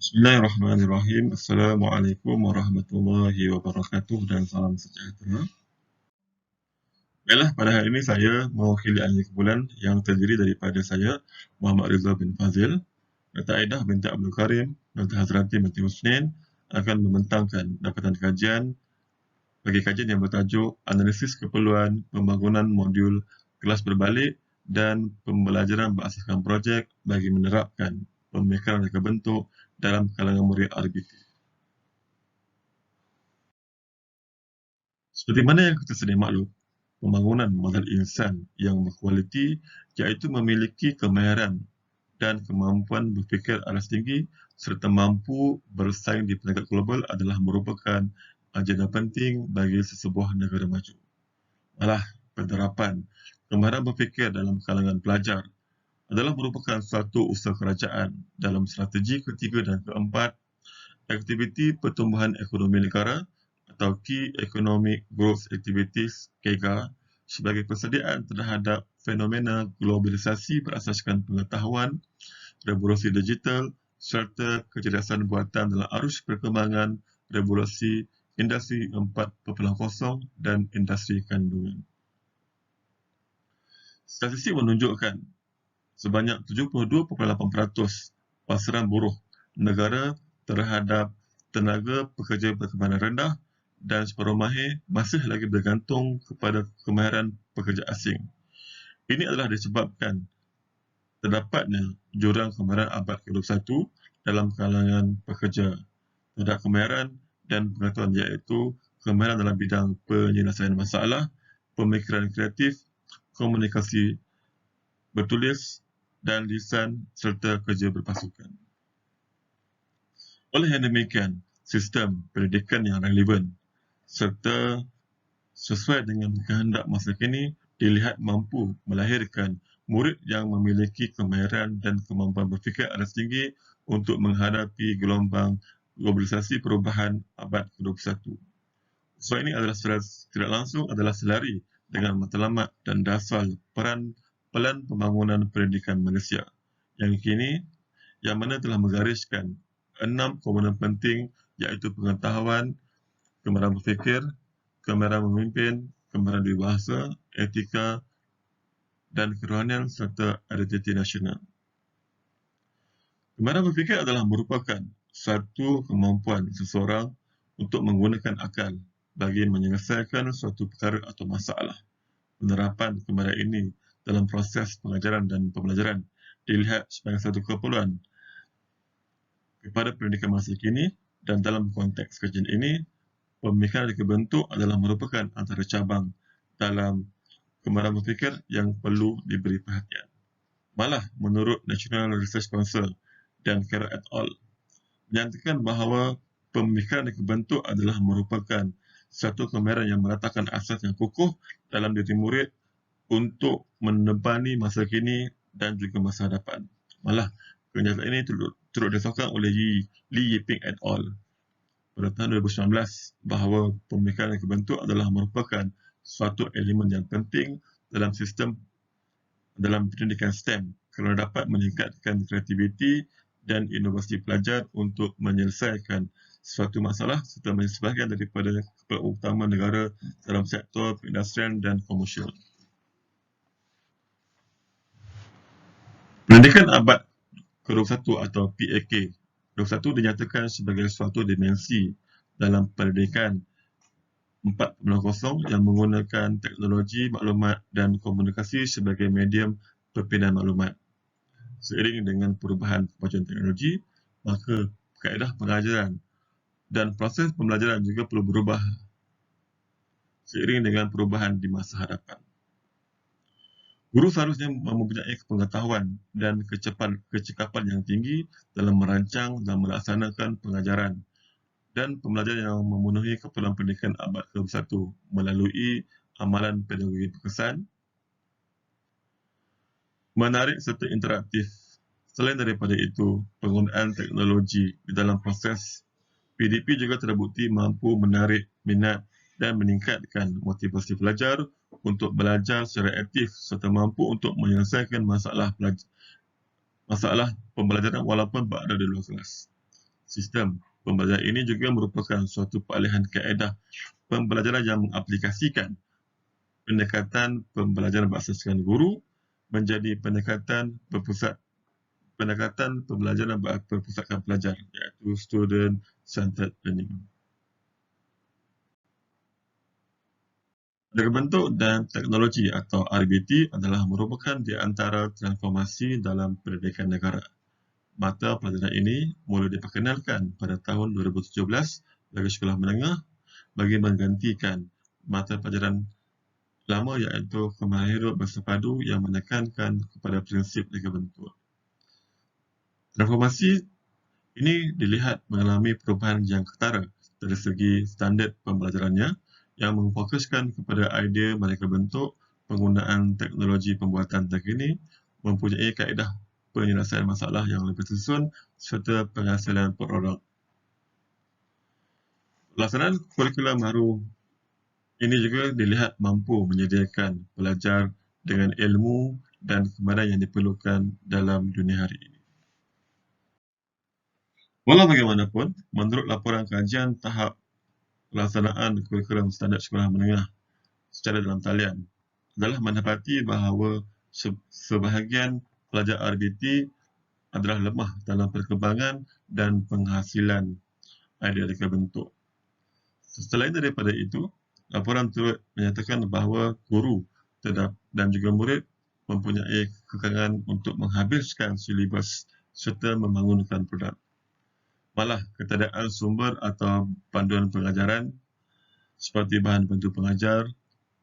Bismillahirrahmanirrahim. Assalamualaikum warahmatullahi wabarakatuh dan salam sejahtera. Baiklah, pada hari ini saya mewakili ahli kumpulan yang terdiri daripada saya, Muhammad Rizal bin Fazil, Dr. Aidah binti Abdul Karim, Dr. Hazrati binti Husnin akan membentangkan dapatan kajian bagi kajian yang bertajuk Analisis Keperluan Pembangunan Modul Kelas Berbalik dan Pembelajaran Berasaskan Projek bagi menerapkan pemikiran reka bentuk dalam kalangan murid RBT. Seperti mana yang kita sedia maklum, pembangunan modal insan yang berkualiti iaitu memiliki kemahiran dan kemampuan berfikir aras tinggi serta mampu bersaing di peringkat global adalah merupakan agenda penting bagi sesebuah negara maju. Malah, penerapan kemahiran berfikir dalam kalangan pelajar adalah merupakan suatu usaha kerajaan dalam strategi ketiga dan keempat aktiviti pertumbuhan ekonomi negara atau Key Economic Growth Activities KEGA sebagai persediaan terhadap fenomena globalisasi berasaskan pengetahuan, revolusi digital serta kecerdasan buatan dalam arus perkembangan revolusi industri 4.0 dan industri kandungan. Statistik menunjukkan sebanyak 72.8% pasaran buruh negara terhadap tenaga pekerja berkemahiran rendah dan separuh mahir masih lagi bergantung kepada kemahiran pekerja asing. Ini adalah disebabkan terdapatnya jurang kemahiran abad ke-21 dalam kalangan pekerja. Terdapat kemahiran dan pengetahuan iaitu kemahiran dalam bidang penyelesaian masalah, pemikiran kreatif, komunikasi bertulis dan lisan serta kerja berpasukan. Oleh yang demikian, sistem pendidikan yang relevan serta sesuai dengan kehendak masa kini dilihat mampu melahirkan murid yang memiliki kemahiran dan kemampuan berfikir aras tinggi untuk menghadapi gelombang globalisasi perubahan abad ke-21. Usaha ini adalah tidak langsung adalah selari dengan matlamat dan dasar pelan pembangunan pendidikan Malaysia yang mana telah menggariskan 6 komponen penting iaitu pengetahuan, kemahiran berfikir, kemahiran memimpin, kemahiran berbahasa, etika dan kerohanian serta identiti nasional. Kemahiran berfikir adalah merupakan satu kemampuan seseorang untuk menggunakan akal bagi menyelesaikan suatu perkara atau masalah. Penerapan kemahiran ini dalam proses pengajaran dan pembelajaran dilihat sebagai satu keperluan kepada pendidikan masa kini dan dalam konteks kajian ini, pemikiran reka bentuk adalah merupakan antara cabang dalam kemahiran berfikir yang perlu diberi perhatian. Malah, menurut National Research Council dan Carroll et al. Menyatakan bahawa pemikiran reka bentuk adalah merupakan satu kemahiran yang meletakkan asas yang kukuh dalam diri murid untuk menebani masa kini dan juga masa hadapan. Malah, kenyataan ini turut disahkan oleh Li Yiping et al. Pada tahun 2019 bahawa pemikiran reka bentuk adalah merupakan suatu elemen yang penting dalam pendidikan STEM kerana dapat meningkatkan kreativiti dan inovasi pelajar untuk menyelesaikan suatu masalah serta menjadi sebahagian daripada keperluan utama negara dalam sektor perindustrian dan komersial. Pendidikan abad ke-21 atau PAK 21 dinyatakan sebagai suatu dimensi dalam pendidikan 4.0 yang menggunakan teknologi maklumat dan komunikasi sebagai medium perpindahan maklumat. Seiring dengan perubahan kemajuan teknologi, maka kaedah pengajaran dan proses pembelajaran juga perlu berubah seiring dengan perubahan di masa hadapan. Guru seharusnya mempunyai pengetahuan dan kecekapan yang tinggi dalam merancang dan melaksanakan pengajaran dan pembelajaran yang memenuhi keperluan pendidikan abad ke-21 melalui amalan pedagogi berkesan, menarik serta interaktif. Selain daripada itu, penggunaan teknologi di dalam proses PDP juga terbukti mampu menarik minat dan meningkatkan motivasi pelajar untuk belajar secara aktif serta mampu untuk menyelesaikan masalah pembelajaran walaupun berada di luar kelas. Sistem pembelajaran ini juga merupakan suatu peralihan kaedah pembelajaran yang mengaplikasikan pendekatan pembelajaran berasaskan guru menjadi pendekatan pembelajaran berpusatkan pelajar, iaitu Student Centered Learning. Reka bentuk dan teknologi atau RBT adalah merupakan di antara transformasi dalam pendidikan negara. Mata pelajaran ini mula diperkenalkan pada tahun 2017 bagi sekolah menengah bagi menggantikan mata pelajaran lama iaitu kemahiran hidup bersepadu yang menekankan kepada prinsip reka bentuk. Transformasi ini dilihat mengalami perubahan yang ketara dari segi standard pembelajarannya yang memfokuskan kepada idea mereka bentuk, penggunaan teknologi pembuatan terkini, mempunyai kaedah penyelesaian masalah yang lebih tersusun serta penghasilan produk. Pelaksanaan kurikulum baru ini juga dilihat mampu menyediakan pelajar dengan ilmu dan kemahiran yang diperlukan dalam dunia hari ini. Walau bagaimanapun, menurut laporan kajian tahap pelaksanaan kurikulum standard sekolah menengah secara dalam talian adalah mendapati bahawa sebahagian pelajar RBT adalah lemah dalam perkembangan dan penghasilan idea reka bentuk. Selain daripada itu, laporan turut menyatakan bahawa guru dan juga murid mempunyai kekangan untuk menghabiskan silibus serta membangunkan produk. Malah, ketiadaan sumber atau panduan pengajaran seperti bahan bantu pengajar,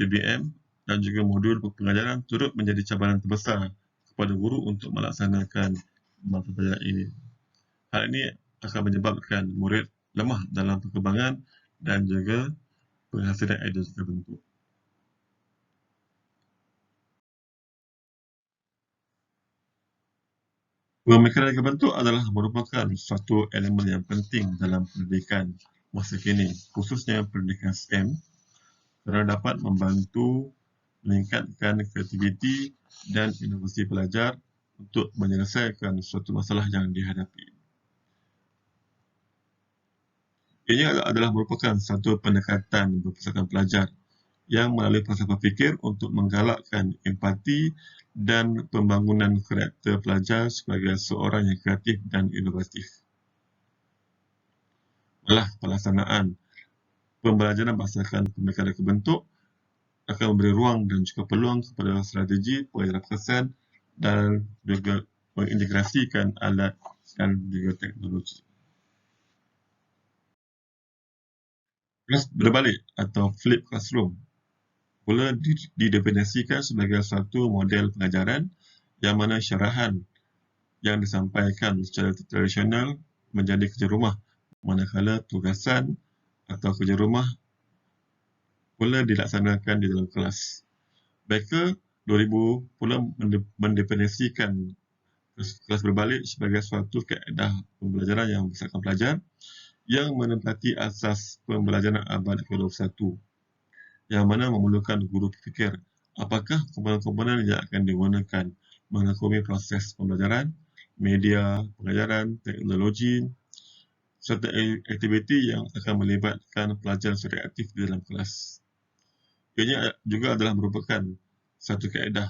BBM dan juga modul pengajaran turut menjadi cabaran terbesar kepada guru untuk melaksanakan mata pelajaran ini. Hal ini akan menyebabkan murid lemah dalam perkembangan dan juga penghasilan idea reka bentuk. Pemikiran reka bentuk adalah merupakan suatu elemen yang penting dalam pendidikan masa kini, khususnya pendidikan STEM, kerana dapat membantu meningkatkan kreativiti dan inovasi pelajar untuk menyelesaikan suatu masalah yang dihadapi. Ini adalah merupakan satu pendekatan berpusatkan pelajar yang melalui proses berfikir untuk menggalakkan empati dan pembangunan karakter pelajar sebagai seorang yang kreatif dan inovatif. Malah pelaksanaan pembelajaran berdasarkan pemikiran reka bentuk akan memberi ruang dan juga peluang kepada strategi pengajaran perkesan dan juga mengintegrasikan alat dan juga teknologi. Kelas berbalik atau flip classroom pula didefinisikan sebagai satu model pengajaran yang mana syarahan yang disampaikan secara tradisional menjadi kerja rumah, manakala tugasan atau kerja rumah pula dilaksanakan di dalam kelas. Baker 2000 pula mendefinisikan kelas berbalik sebagai suatu kaedah pembelajaran yang bersaskan pelajar yang menempati asas pembelajaran abad ke-21 yang mana memerlukan guru berfikir apakah komponen-komponen yang akan digunakan mengakumi proses pembelajaran, media pengajaran, teknologi serta aktiviti yang akan melibatkan pelajar secara aktif di dalam kelas. Ianya juga adalah merupakan satu kaedah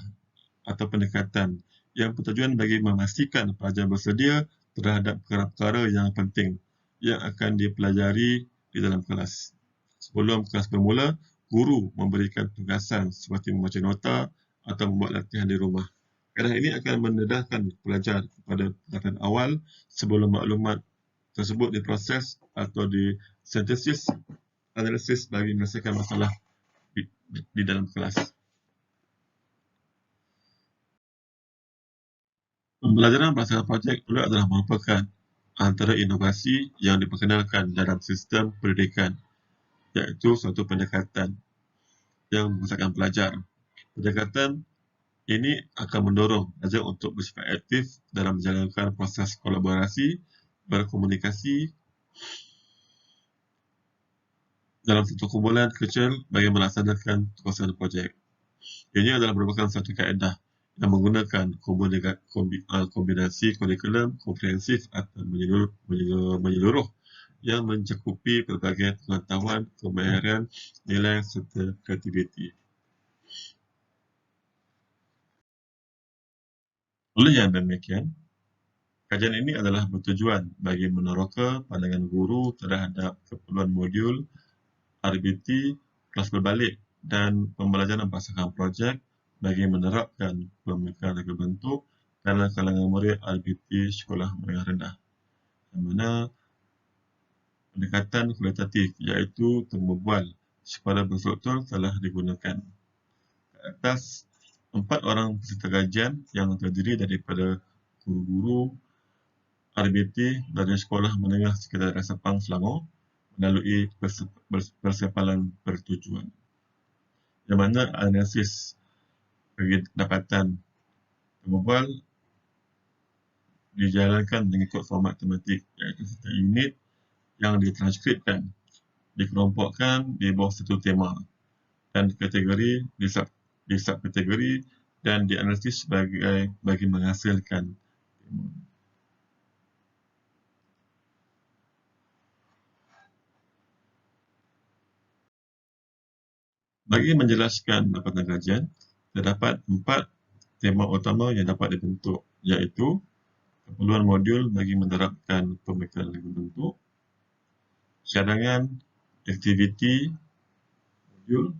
atau pendekatan yang bertujuan bagi memastikan pelajar bersedia terhadap perkara-perkara yang penting yang akan dipelajari di dalam kelas. Sebelum kelas bermula, guru memberikan tugasan seperti membaca nota atau membuat latihan di rumah. Kaedah ini akan mendedahkan pelajar kepada pengetahuan awal sebelum maklumat tersebut diproses atau disintesis analisis bagi menyelesaikan masalah di dalam kelas. Pembelajaran berdasarkan projek pula adalah merupakan antara inovasi yang diperkenalkan dalam sistem pendidikan, iaitu suatu pendekatan yang membesarkan pelajar. Pendekatan ini akan mendorong pelajar untuk bersifat aktif dalam menjalankan proses kolaborasi, berkomunikasi dalam satu kumpulan kecil bagi melaksanakan tugasan projek. Ini adalah merupakan satu kaedah yang menggunakan kombinasi kurikulum komprehensif atau menyeluruh yang mencakupi pelbagai pengetahuan, kemahiran, nilai serta kreativiti. Oleh yang demikian, kajian ini adalah bertujuan bagi meneroka pandangan guru terhadap keperluan modul, RBT, kelas berbalik dan pembelajaran berdasarkan projek bagi menerapkan pemikiran reka bentuk dalam kalangan murid RBT sekolah menengah rendah, yang mana pendekatan kualitatif iaitu temu bual secara berstruktur telah digunakan. Ke atas, 4 orang peserta kajian yang terdiri daripada guru-guru RBT dari Sekolah Menengah Sekretariat Sepang Selangor melalui persiapan pertujuan, yang mana analisis bagi dapatan temu bual dijalankan mengikut format tematik iaitu setiap unit yang ditranskripkan dikelompokkan di bawah satu tema dan kategori di subkategori dan dianalisis bagi menghasilkan tema. Bagi menjelaskan dapatan kajian, terdapat 4 tema utama yang dapat dibentuk, iaitu keperluan modul bagi menerapkan pemikiran reka bentuk, cadangan aktiviti modul,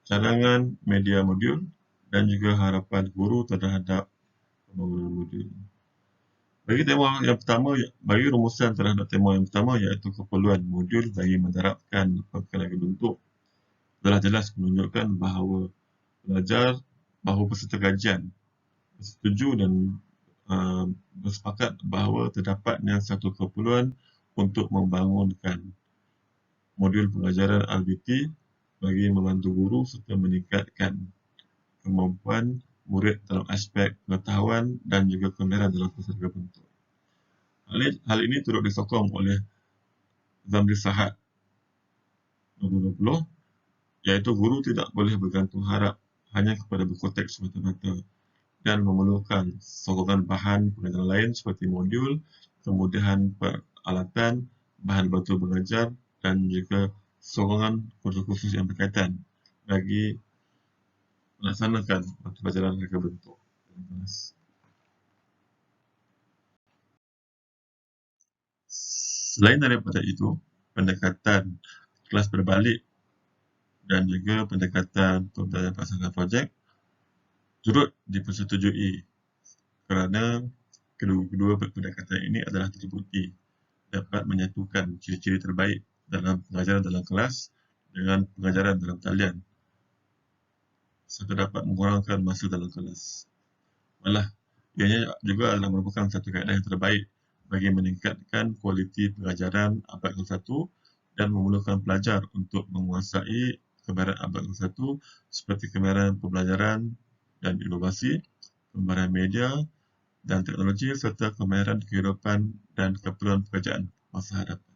cadangan media modul dan juga harapan guru terhadap pembangunan modul. Bagi rumusan terhadap tema yang pertama iaitu keperluan modul bagi menerapkan pemikiran reka bentuk, telah jelas menunjukkan bahawa peserta kajian bersetuju dan bersepakat bahawa terdapatnya satu keperluan untuk membangunkan modul pelajaran RBT bagi membantu guru serta meningkatkan kemampuan murid dalam aspek pengetahuan dan juga kemahiran dalam proses reka bentuk. Hal ini turut disokong oleh Zamri Sahad 2020, iaitu guru tidak boleh bergantung harap hanya kepada buku teks semata-mata dan memerlukan sokongan bahan pengajaran lain seperti modul, kemudahan peralatan, bahan bantu mengajar dan juga sokongan kursus khusus yang berkaitan bagi melaksanakan pelajaran reka bentuk. Selain daripada itu, pendekatan kelas berbalik dan juga pendekatan pembelajaran berdasarkan projek turut dipersetujui kerana kedua pendekatan ini adalah terbukti dapat menyatukan ciri-ciri terbaik dalam pengajaran dalam kelas dengan pengajaran dalam talian serta dapat mengurangkan masa dalam kelas. Malah, ianya juga adalah merupakan satu kaedah yang terbaik bagi meningkatkan kualiti pengajaran abad ke-21 dan memerlukan pelajar untuk menguasai kemahiran abad ke-21 seperti kemahiran pembelajaran dan inovasi, kemahiran media dan teknologi serta kemahiran kehidupan dan keperluan pekerjaan masa hadapan.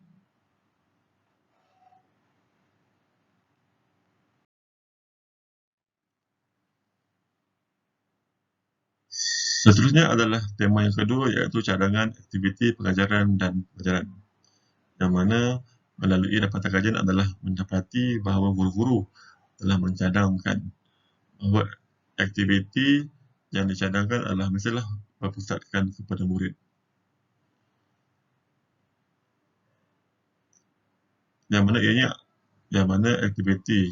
Seterusnya adalah tema yang kedua iaitu cadangan aktiviti pengajaran dan pelajaran, yang mana melalui dapatan kajian adalah mendapati bahawa guru-guru telah mencadangkan bahawa aktiviti yang dicadangkan adalah mestilah berpusatkan kepada murid. Yang mana aktiviti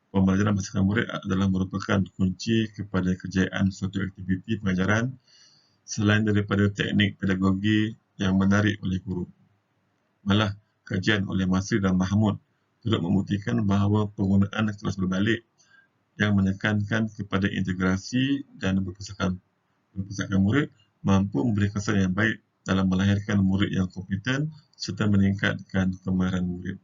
pembelajaran berdasarkan murid adalah merupakan kunci kepada kejayaan suatu aktiviti pengajaran selain daripada teknik pedagogi yang menarik oleh guru. Malah, kajian oleh Masri dan Mahmud turut membuktikan bahawa penggunaan kelas berbalik yang menekankan kepada integrasi dan berpusatkan murid mampu memberi kesan yang baik dalam melahirkan murid yang kompeten serta meningkatkan kemahiran murid.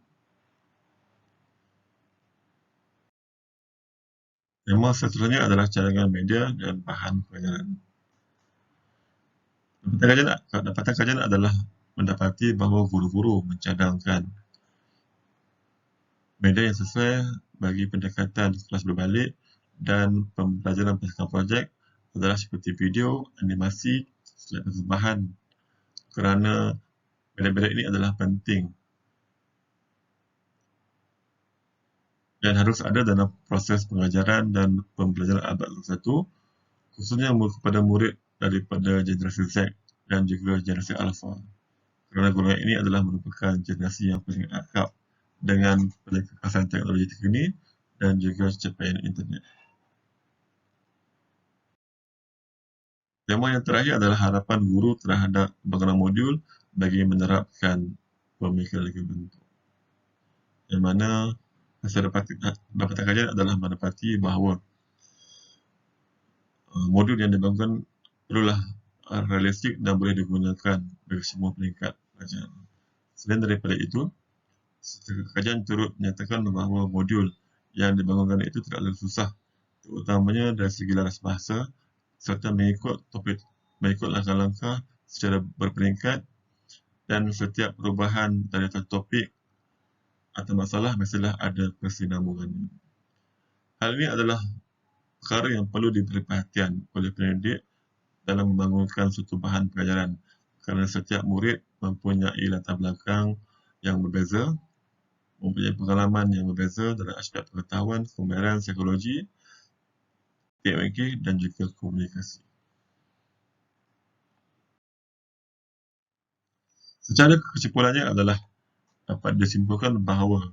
Tema seterusnya adalah cadangan media dan bahan pengajaran. Dapatan kajian adalah mendapati bahawa guru-guru mencadangkan media yang sesuai bagi pendekatan kelas berbalik dan pembelajaran berdasarkan projek adalah seperti video, animasi, slide persembahan, kerana benda-benda ini adalah penting dan harus ada dalam proses pengajaran dan pembelajaran abad ke-1, khususnya kepada murid daripada generasi Z dan juga generasi Alpha. Kerana golongan ini adalah merupakan generasi yang paling akrab dengan perkembangan teknologi terkini dan juga capaian internet. Tema yang terakhir adalah harapan guru terhadap pembangunan modul bagi menerapkan pemikiran liga bentuk. Yang mana hasil dapatan kajian adalah mendapati bahawa modul yang dibangunkan perlulah realistik dan boleh digunakan bagi semua peringkat pelajaran. Selain daripada itu, kajian turut menyatakan bahawa modul yang dibangunkan itu tidaklah susah, terutamanya dari segi laras bahasa serta mengikut langkah-langkah secara berperingkat dan setiap perubahan dari topik atau masalah mestilah ada kesinambungannya. Hal ini adalah perkara yang perlu diberi perhatian oleh pendidik dalam membangunkan suatu bahan pengajaran kerana setiap murid mempunyai latar belakang yang berbeza, mempunyai pengalaman yang berbeza dalam aspek pengetahuan, pembelajaran, psikologi, teknologi dan juga komunikasi. Secara kesimpulannya adalah dapat disimpulkan bahawa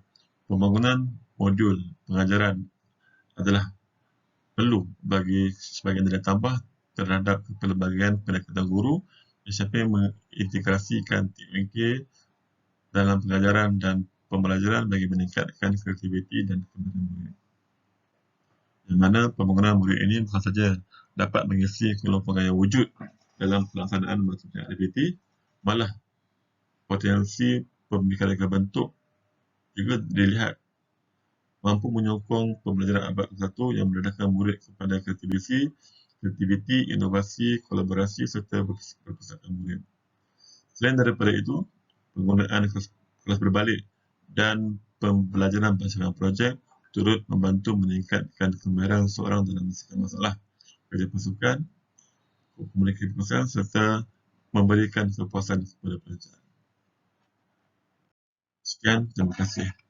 pembangunan modul pengajaran adalah perlu bagi sebagai nilai tambah terhadap pelbagai pendekatan guru sampai mengintegrasikan TMK dalam pengajaran dan pembelajaran bagi meningkatkan kreativiti dan kemampuan murid. Di mana pembangunan murid ini bukan saja dapat mengisi kelompokan yang wujud dalam pelaksanaan berbagai aktiviti, malah potensi pemikiran liga bentuk juga dilihat mampu menyokong pembelajaran abad ke-1 yang mendedahkan murid kepada kreativiti, inovasi, kolaborasi serta perpustakaan murid. Selain daripada itu, penggunaan kelas berbalik dan pembelajaran berdasarkan projek turut membantu meningkatkan kemahiran seorang dalam menyelesaikan masalah kerja pasukan, komunikasi pasukan serta memberikan kepuasan kepada pelajar. Sekian, terima kasih.